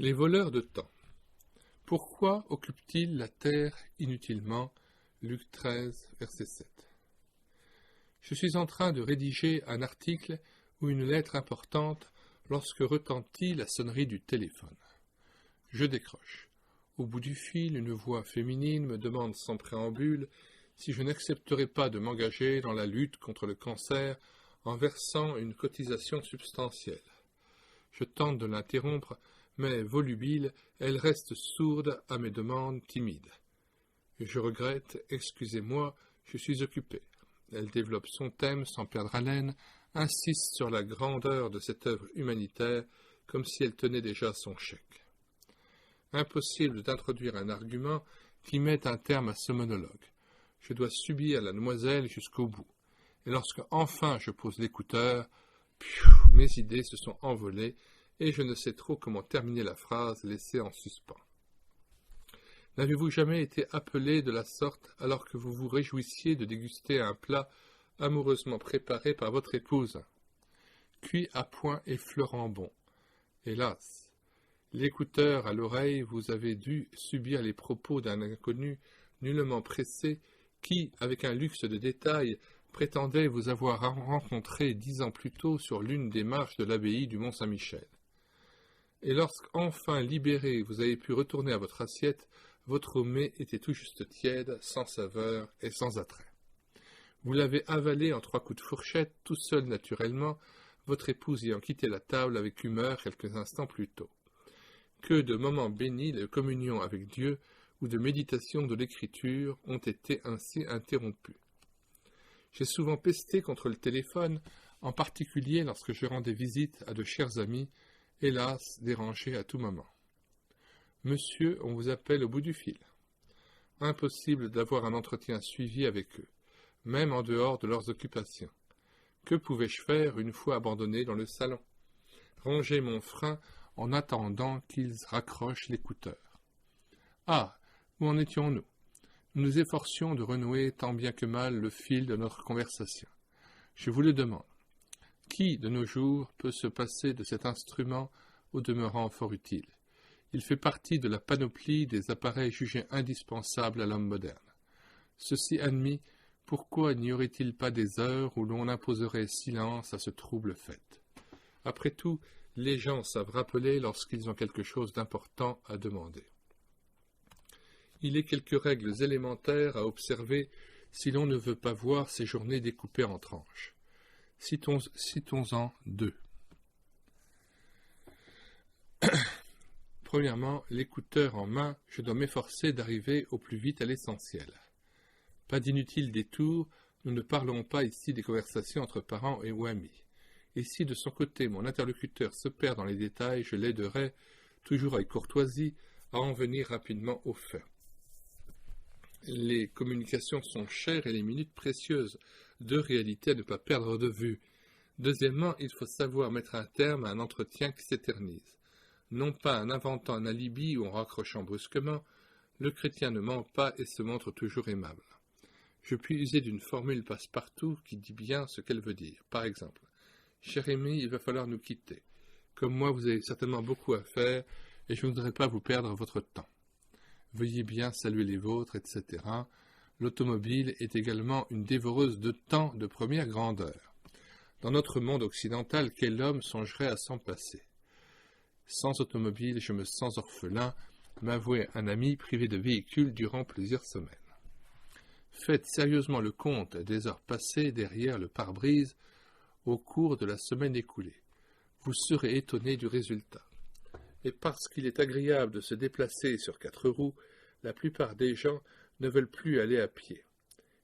Les voleurs de temps. Pourquoi occupent-ils la terre inutilement? Luc 13, verset 7. Je suis en train de rédiger un article ou une lettre importante lorsque retentit la sonnerie du téléphone. Je décroche. Au bout du fil, une voix féminine me demande sans préambule si je n'accepterai pas de m'engager dans la lutte contre le cancer en versant une cotisation substantielle. Je tente de l'interrompre, mais volubile, elle reste sourde à mes demandes timides. Je regrette, excusez-moi, je suis occupé. Elle développe son thème sans perdre haleine, insiste sur la grandeur de cette œuvre humanitaire, comme si elle tenait déjà son chèque. Impossible d'introduire un argument qui mette un terme à ce monologue. Je dois subir la demoiselle jusqu'au bout. Et lorsque enfin je pose l'écouteur, mes idées se sont envolées et je ne sais trop comment terminer la phrase laissée en suspens. N'avez-vous jamais été appelé de la sorte alors que vous vous réjouissiez de déguster un plat amoureusement préparé par votre épouse, cuit à point et fleurant bon? Hélas, l'écouteur à l'oreille, vous avez dû subir les propos d'un inconnu nullement pressé qui, avec un luxe de détails, prétendait vous avoir rencontré 10 ans plus tôt sur l'une des marches de l'abbaye du Mont-Saint-Michel. Et lorsqu'enfin libéré, vous avez pu retourner à votre assiette, votre mets était tout juste tiède, sans saveur et sans attrait. Vous l'avez avalé en 3 coups de fourchette, tout seul naturellement, votre épouse ayant quitté la table avec humeur quelques instants plus tôt. Que de moments bénis de communion avec Dieu ou de méditation de l'Écriture ont été ainsi interrompus. J'ai souvent pesté contre le téléphone, en particulier lorsque je rendais visite à de chers amis, hélas dérangés à tout moment. Monsieur, on vous appelle au bout du fil. Impossible d'avoir un entretien suivi avec eux, même en dehors de leurs occupations. Que pouvais-je faire une fois abandonné dans le salon? Ranger mon frein en attendant qu'ils raccrochent l'écouteur. Ah, où en étions-nous? Nous nous efforcions de renouer tant bien que mal le fil de notre conversation. Je vous le demande. Qui, de nos jours, peut se passer de cet instrument au demeurant fort utile? Il fait partie de la panoplie des appareils jugés indispensables à l'homme moderne. Ceci admis, pourquoi n'y aurait-il pas des heures où l'on imposerait silence à ce trouble fait? Après tout, les gens savent rappeler lorsqu'ils ont quelque chose d'important à demander. Il est quelques règles élémentaires à observer si l'on ne veut pas voir ces journées découpées en tranches. Citons-en 2. Premièrement, l'écouteur en main, je dois m'efforcer d'arriver au plus vite à l'essentiel. Pas d'inutiles détours, nous ne parlons pas ici des conversations entre parents ou amis. Et si de son côté mon interlocuteur se perd dans les détails, je l'aiderai, toujours avec courtoisie, à en venir rapidement au fait. Les communications sont chères et les minutes précieuses, 2 réalités à ne pas perdre de vue. Deuxièmement, il faut savoir mettre un terme à un entretien qui s'éternise. Non pas en inventant un alibi ou en raccrochant brusquement, le chrétien ne ment pas et se montre toujours aimable. Je puis user d'une formule passe-partout qui dit bien ce qu'elle veut dire. Par exemple, « Cher Aimé, il va falloir nous quitter. Comme moi, vous avez certainement beaucoup à faire et je ne voudrais pas vous perdre votre temps. Veuillez bien saluer les vôtres, etc. » L'automobile est également une dévoreuse de temps de première grandeur. Dans notre monde occidental, quel homme songerait à s'en passer? Sans automobile, je me sens orphelin, m'avouait un ami privé de véhicule durant plusieurs semaines. Faites sérieusement le compte des heures passées derrière le pare-brise au cours de la semaine écoulée. Vous serez étonné du résultat. Et parce qu'il est agréable de se déplacer sur 4 roues, la plupart des gens ne veulent plus aller à pied.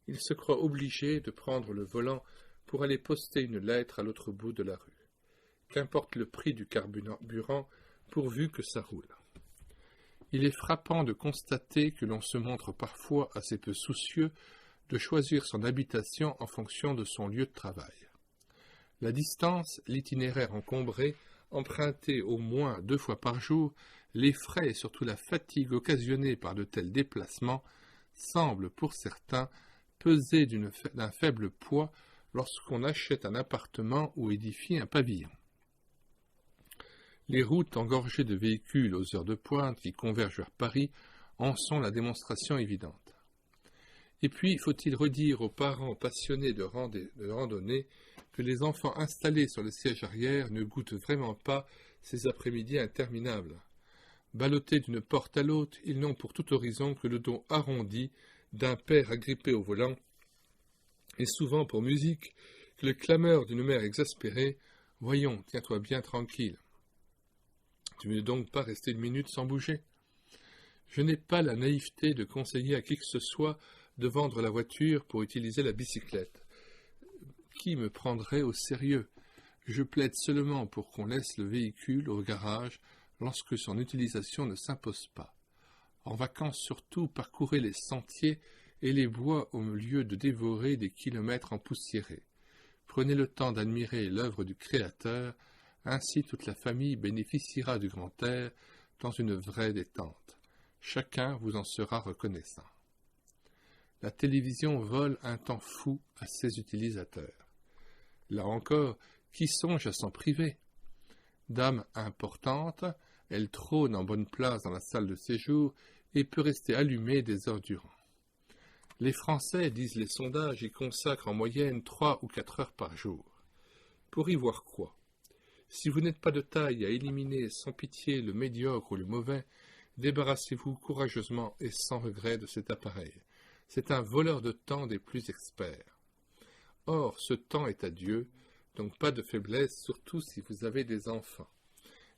Ils se croient obligés de prendre le volant pour aller poster une lettre à l'autre bout de la rue. Qu'importe le prix du carburant, pourvu que ça roule. Il est frappant de constater que l'on se montre parfois assez peu soucieux de choisir son habitation en fonction de son lieu de travail. La distance, l'itinéraire encombré, emprunté au moins 2 fois par jour, les frais et surtout la fatigue occasionnée par de tels déplacements semblent pour certains peser d'un faible poids lorsqu'on achète un appartement ou édifie un pavillon. Les routes engorgées de véhicules aux heures de pointe qui convergent vers Paris en sont la démonstration évidente. Et puis, faut-il redire aux parents passionnés de randonnée que les enfants installés sur le siège arrière ne goûtent vraiment pas ces après-midi interminables. Ballottés d'une porte à l'autre, ils n'ont pour tout horizon que le dos arrondi d'un père agrippé au volant, et souvent pour musique que le clameur d'une mère exaspérée « Voyons, tiens-toi bien tranquille. Tu ne veux donc pas rester une minute sans bouger ?» Je n'ai pas la naïveté de conseiller à qui que ce soit de vendre la voiture pour utiliser la bicyclette. Qui me prendrait au sérieux? Je plaide seulement pour qu'on laisse le véhicule au garage lorsque son utilisation ne s'impose pas. En vacances surtout, parcourez les sentiers et les bois au lieu de dévorer des kilomètres empoussiérés. Prenez le temps d'admirer l'œuvre du Créateur, ainsi toute la famille bénéficiera du grand air dans une vraie détente. Chacun vous en sera reconnaissant. La télévision vole un temps fou à ses utilisateurs. Là encore, qui songe à s'en priver? Dame importante, elle trône en bonne place dans la salle de séjour et peut rester allumée des heures durant. Les Français, disent les sondages, y consacrent en moyenne 3 ou 4 heures par jour. Pour y voir quoi? Si vous n'êtes pas de taille à éliminer sans pitié le médiocre ou le mauvais, débarrassez-vous courageusement et sans regret de cet appareil. C'est un voleur de temps des plus experts. Or, ce temps est à Dieu, donc pas de faiblesse, surtout si vous avez des enfants.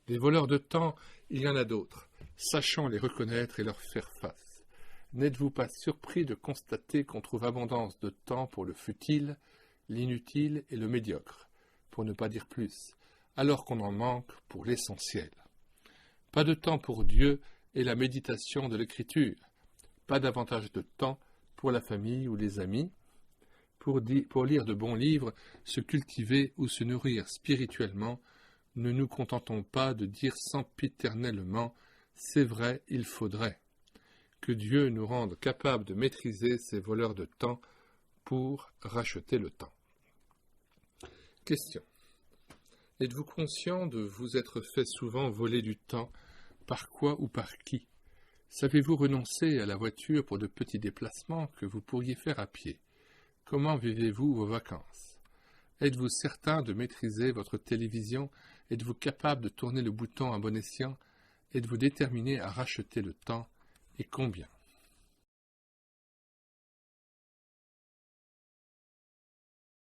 Des voleurs de temps, il y en a d'autres. Sachons les reconnaître et leur faire face. N'êtes-vous pas surpris de constater qu'on trouve abondance de temps pour le futile, l'inutile et le médiocre, pour ne pas dire plus, alors qu'on en manque pour l'essentiel? Pas de temps pour Dieu et la méditation de l'Écriture. Pas davantage de temps pour la famille ou les amis, pour lire de bons livres, se cultiver ou se nourrir spirituellement. Ne nous contentons pas de dire sempiternellement « c'est vrai, il faudrait ». Que Dieu nous rende capables de maîtriser ces voleurs de temps pour racheter le temps. Question. Êtes-vous conscient de vous être fait souvent voler du temps, par quoi ou par qui? Savez-vous renoncer à la voiture pour de petits déplacements que vous pourriez faire à pied? Comment vivez-vous vos vacances? Êtes-vous certain de maîtriser votre télévision? Êtes-vous capable de tourner le bouton à bon escient? Êtes-vous déterminé à racheter le temps? Et combien?